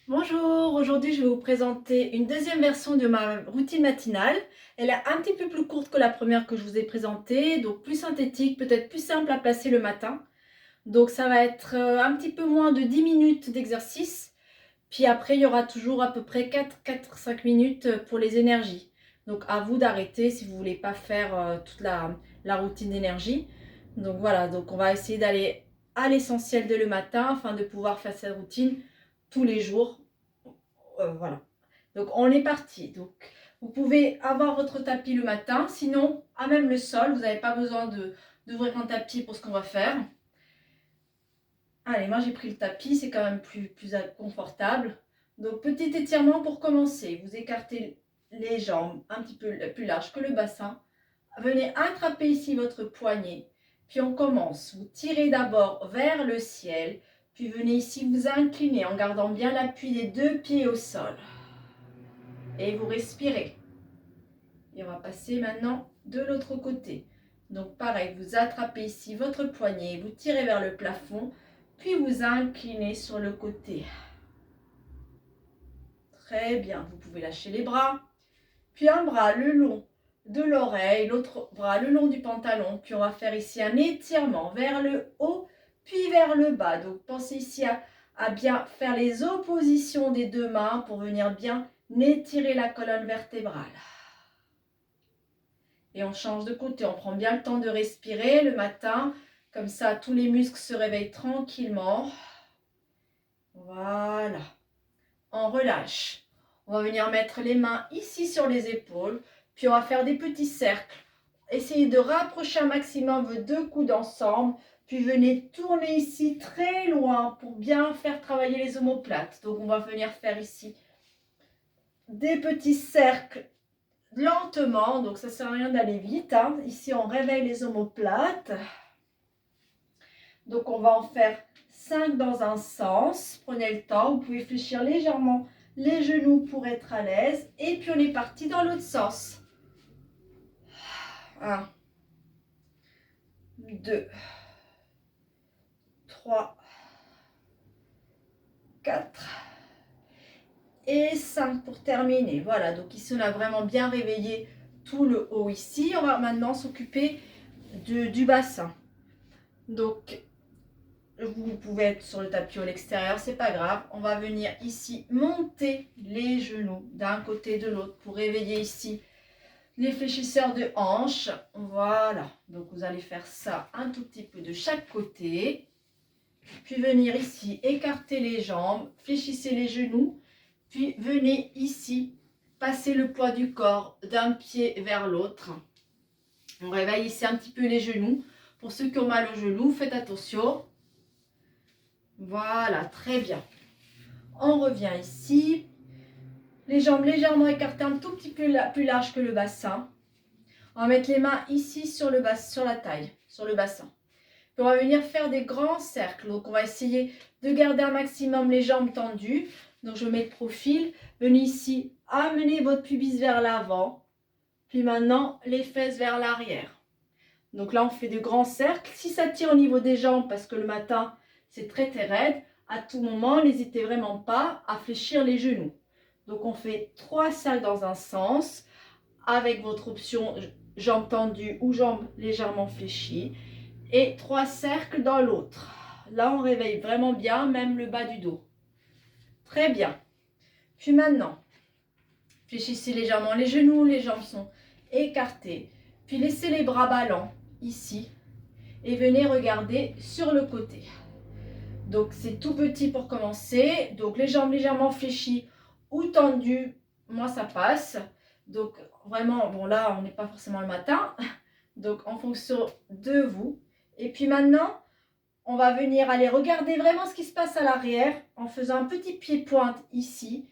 Bonjour, aujourd'hui je vais vous présenter une deuxième version de ma routine matinale. Elle est un petit peu plus courte que la première que je vous ai présentée, donc plus synthétique, peut-être plus simple à placer le matin. Donc ça va être un petit peu moins de 10 minutes d'exercice, puis après il y aura toujours à peu près 4-5 minutes pour les énergies. Donc à vous d'arrêter si vous ne voulez pas faire toute la routine d'énergie. Donc voilà, donc on va essayer d'aller à l'essentiel dès le matin afin de pouvoir faire cette routine tous les jours. Voilà. Donc on est parti. Donc vous pouvez avoir votre tapis le matin, sinon à même le sol, vous n'avez pas besoin d'ouvrir un tapis pour ce qu'on va faire. Allez, moi j'ai pris le tapis, c'est quand même plus confortable. Donc petit étirement pour commencer. Vous écartez les jambes un petit peu plus larges que le bassin. Venez attraper ici votre poignet. Puis on commence. Vous tirez d'abord vers le ciel. Puis venez ici vous incliner en gardant bien l'appui des deux pieds au sol. Et vous respirez. Et on va passer maintenant de l'autre côté. Donc pareil, vous attrapez ici votre poignet, vous tirez vers le plafond, puis vous inclinez sur le côté. Très bien, vous pouvez lâcher les bras, puis un bras le long de l'oreille, l'autre bras le long du pantalon, puis on va faire ici un étirement vers le haut, puis vers le bas. Donc pensez ici à bien faire les oppositions des deux mains pour venir bien étirer la colonne vertébrale. Et on change de côté, on prend bien le temps de respirer le matin, comme ça tous les muscles se réveillent tranquillement. Voilà, on relâche. On va venir mettre les mains ici sur les épaules, puis on va faire des petits cercles. Essayez de rapprocher un maximum vos deux coudes ensemble, puis venez tourner ici très loin pour bien faire travailler les omoplates. Donc on va venir faire ici des petits cercles lentement, donc ça ne sert à rien d'aller vite. Ici, on réveille les omoplates. Donc, on va en faire 5 dans un sens. Prenez le temps, vous pouvez fléchir légèrement les genoux pour être à l'aise. Et puis, on est parti dans l'autre sens. 1, 2, 3, 4 et 5 pour terminer. Voilà, donc ici, on a vraiment bien réveillé tout le haut ici. On va maintenant s'occuper du bassin. Donc, vous pouvez être sur le tapis ou à l'extérieur, c'est pas grave. On va venir ici monter les genoux d'un côté de l'autre pour réveiller ici les fléchisseurs de hanches. Voilà, donc vous allez faire ça un tout petit peu de chaque côté. Puis venir ici, écarter les jambes, fléchissez les genoux. Puis venez ici, passer le poids du corps d'un pied vers l'autre. On réveille ici un petit peu les genoux. Pour ceux qui ont mal aux genoux, faites attention. Voilà, très bien. On revient ici. Les jambes légèrement écartées un tout petit peu plus large que le bassin. On va mettre les mains ici sur la taille, sur le bassin. Puis on va venir faire des grands cercles. Donc on va essayer de garder un maximum les jambes tendues. Donc je mets de profil. Venez ici, amenez votre pubis vers l'avant. Puis maintenant, les fesses vers l'arrière. Donc là, on fait de grands cercles. Si ça tire au niveau des jambes, parce que le matin, c'est très raide, à tout moment, n'hésitez vraiment pas à fléchir les genoux. Donc on fait 3 cercles dans un sens, avec votre option jambes tendues ou jambes légèrement fléchies, et 3 cercles dans l'autre. Là, on réveille vraiment bien, même le bas du dos. Très bien. Puis maintenant, fléchissez légèrement les genoux, les jambes sont écartées. Puis laissez les bras ballants ici et venez regarder sur le côté. Donc c'est tout petit pour commencer. Donc les jambes légèrement fléchies ou tendues, moi ça passe. Donc vraiment, bon là on n'est pas forcément le matin. Donc en fonction de vous. Et puis maintenant, on va venir aller regarder vraiment ce qui se passe à l'arrière en faisant un petit pied-pointe ici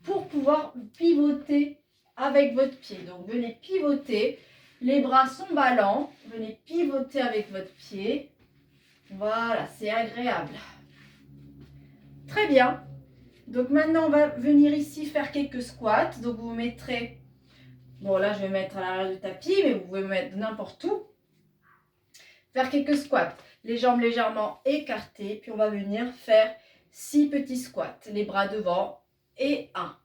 pour pouvoir pivoter avec votre pied. Donc venez pivoter. Les bras sont ballants. Venez pivoter avec votre pied. Voilà, c'est agréable. Très bien. Donc maintenant, on va venir ici faire quelques squats. Donc vous mettrez, bon là je vais mettre à l'arrière du tapis, mais vous pouvez mettre n'importe où. Faire quelques squats. Les jambes légèrement écartées. Puis on va venir faire 6 petits squats, les bras devant. Et 1,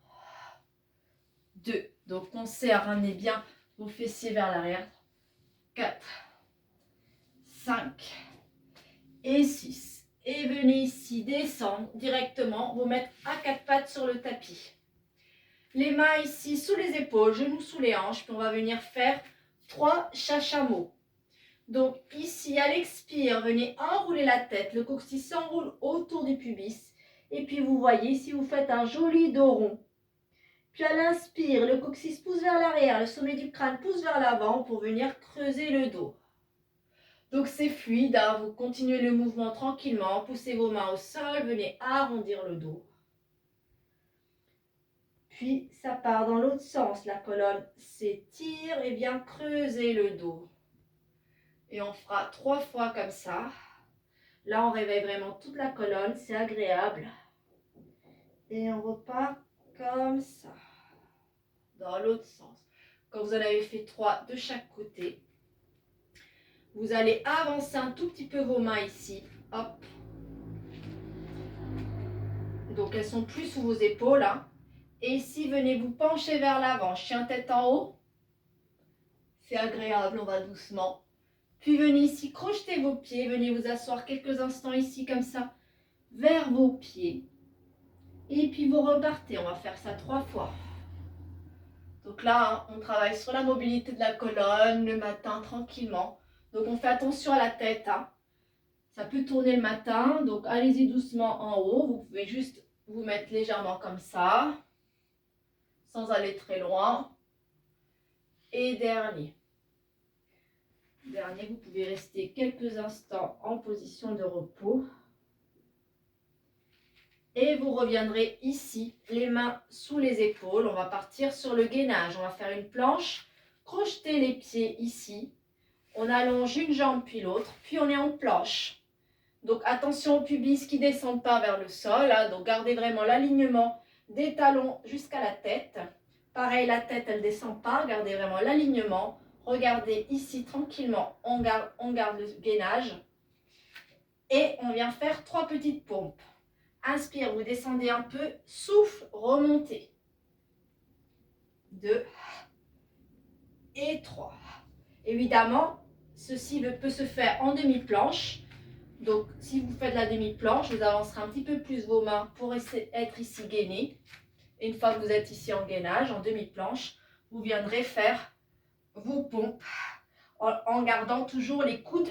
2. Donc, pensez à ramener bien vos fessiers vers l'arrière. 4, 5 et 6. Et venez ici descendre directement, vous mettre à 4 pattes sur le tapis. Les mains ici sous les épaules, genoux sous les hanches. Puis on va venir faire 3 chachamots. Donc ici à l'expire, venez enrouler la tête. Le coccyx s'enroule autour du pubis. Et puis vous voyez ici, vous faites un joli dos rond. Puis à l'inspire, le coccyx pousse vers l'arrière, le sommet du crâne pousse vers l'avant pour venir creuser le dos. Donc c'est fluide, hein, vous continuez le mouvement tranquillement, poussez vos mains au sol, venez arrondir le dos. Puis ça part dans l'autre sens, la colonne s'étire et vient creuser le dos. Et on fera 3 fois comme ça. Là on réveille vraiment toute la colonne, c'est agréable. Et on repart comme ça, dans l'autre sens. Quand vous en avez fait 3 de chaque côté, vous allez avancer un tout petit peu vos mains ici. Hop. Donc elles sont plus sous vos épaules. Hein. Et ici, venez vous pencher vers l'avant. Chien tête en haut. C'est agréable, on va doucement. Puis venez ici, crochetez vos pieds. Venez vous asseoir quelques instants ici comme ça, vers vos pieds. Et puis vous repartez. On va faire ça 3 fois. Donc là, hein, on travaille sur la mobilité de la colonne le matin tranquillement. Donc on fait attention à la tête. Hein. Ça peut tourner le matin. Donc allez-y doucement en haut. Vous pouvez juste vous mettre légèrement comme ça, sans aller très loin. Et dernier. Dernier, vous pouvez rester quelques instants en position de repos. Et vous reviendrez ici, les mains sous les épaules. On va partir sur le gainage. On va faire une planche, crocheter les pieds ici. On allonge une jambe puis l'autre, puis on est en planche. Donc attention au pubis qui ne descend pas vers le sol. Hein. Donc gardez vraiment l'alignement des talons jusqu'à la tête. Pareil, la tête, elle ne descend pas. Gardez vraiment l'alignement. Regardez ici tranquillement. On garde le gainage. Et on vient faire 3 petites pompes. Inspire, vous descendez un peu. Souffle, remontez. 2 et 3. Évidemment, ceci peut se faire en demi-planche. Donc, si vous faites la demi-planche, vous avancerez un petit peu plus vos mains pour être ici gainé. Et une fois que vous êtes ici en gainage, en demi-planche, vous viendrez faire vos pompes en gardant toujours les coudes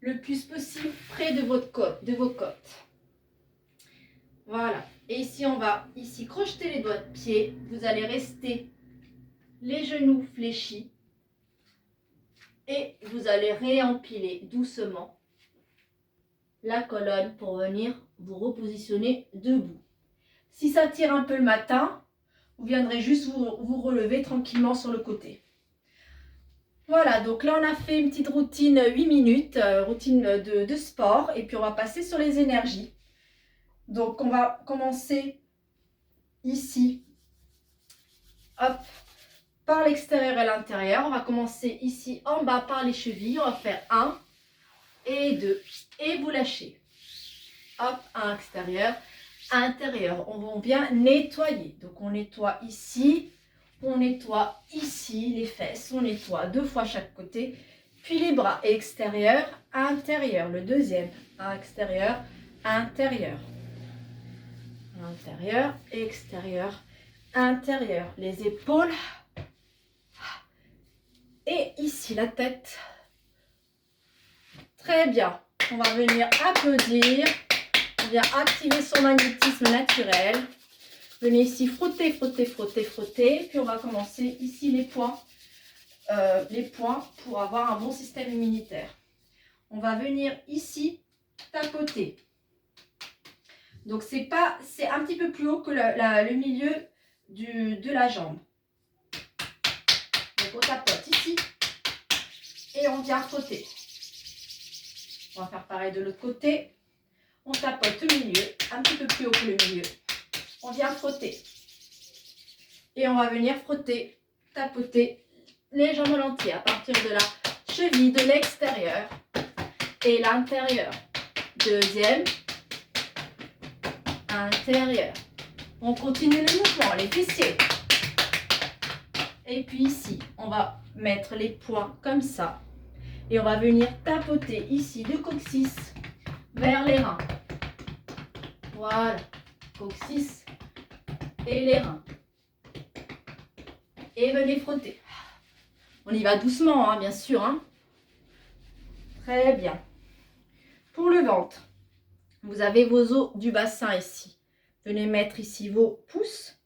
le plus possible près de vos côtes. Voilà. Et ici, on va ici crocheter les doigts de pied. Vous allez rester les genoux fléchis. Et vous allez réempiler doucement la colonne pour venir vous repositionner debout. Si ça tire un peu le matin, vous viendrez juste vous relever tranquillement sur le côté. Voilà, donc là on a fait une petite routine 8 minutes, routine de sport, et puis on va passer sur les énergies. Donc on va commencer ici, hop, par l'extérieur et l'intérieur. On va commencer ici en bas par les chevilles. On va faire 1 et 2 et vous lâchez. Hop, un extérieur, intérieur. On va bien nettoyer. Donc on nettoie ici, on nettoie ici les fesses. On nettoie 2 fois chaque côté. Puis les bras, extérieur, intérieur. Le deuxième, extérieur, intérieur. Intérieur, extérieur, intérieur. Les épaules. Et ici la tête. Très bien. On va venir applaudir. On vient activer son magnétisme naturel. Venez ici frotter, frotter, frotter, frotter. Puis on va commencer ici les points pour avoir un bon système immunitaire. On va venir ici tapoter. Donc c'est un petit peu plus haut que le milieu de la jambe. Donc on tapote ici et on vient frotter. On va faire pareil de l'autre côté. On tapote le milieu, un petit peu plus haut que le milieu. On vient frotter. Et on va venir frotter, tapoter les jambes en entier à partir de la cheville, de l'extérieur et l'intérieur. Deuxième. intérieur. On continue le mouvement, les fessiers. Et puis ici, on va mettre les poings comme ça. Et on va venir tapoter ici du coccyx vers les reins. Voilà, coccyx et les reins. Et venez frotter. On y va doucement, hein, bien sûr. Hein. Très bien. Pour le ventre, vous avez vos os du bassin ici. Venez mettre ici vos pouces.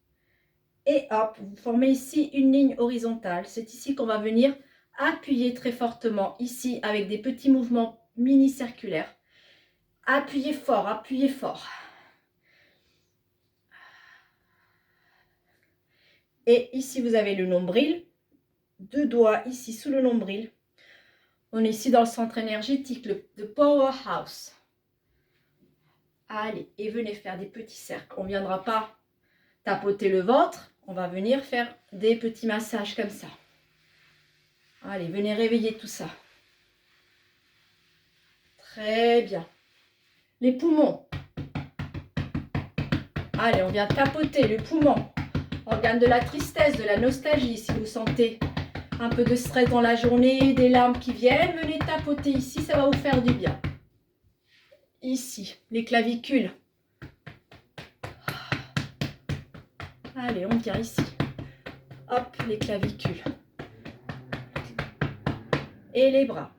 Et hop, vous formez ici une ligne horizontale. C'est ici qu'on va venir appuyer très fortement, ici, avec des petits mouvements mini-circulaires. Appuyez fort, appuyez fort. Et ici, vous avez le nombril. 2 doigts ici sous le nombril. On est ici dans le centre énergétique, le powerhouse. Allez, et venez faire des petits cercles. On ne viendra pas tapoter le ventre. On va venir faire des petits massages comme ça. Allez, venez réveiller tout ça. Très bien. Les poumons. Allez, on vient tapoter le poumon. Organe de la tristesse, de la nostalgie. Si vous sentez un peu de stress dans la journée, des larmes qui viennent, venez tapoter ici, ça va vous faire du bien. Ici, les clavicules. Allez, on vient ici. Hop, les clavicules. Et les bras.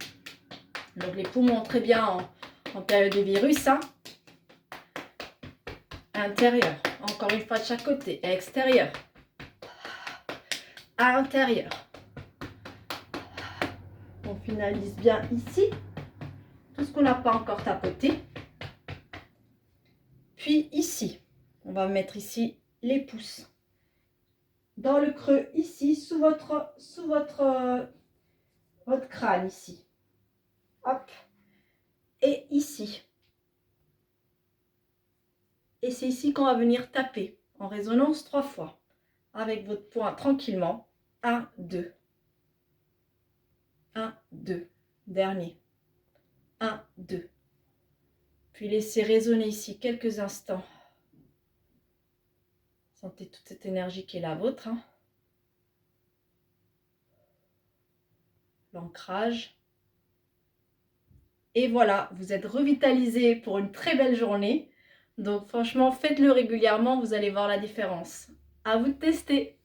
Donc les poumons, très bien en période de virus. Hein. Intérieur. Encore une fois de chaque côté. Extérieur. Intérieur. On finalise bien ici. Tout ce qu'on n'a pas encore tapoté. Puis ici. On va mettre ici les pouces. Dans le creux ici, sous votre crâne ici. Hop. Et ici. Et c'est ici qu'on va venir taper en résonance 3 fois. Avec votre poing tranquillement. 1, 2. 1, 2. Dernier. 1, 2. Puis laissez résonner ici quelques instants. Sentez toute cette énergie qui est la vôtre. Hein. L'ancrage. Et voilà, vous êtes revitalisé pour une très belle journée. Donc franchement, faites-le régulièrement, vous allez voir la différence. À vous de tester.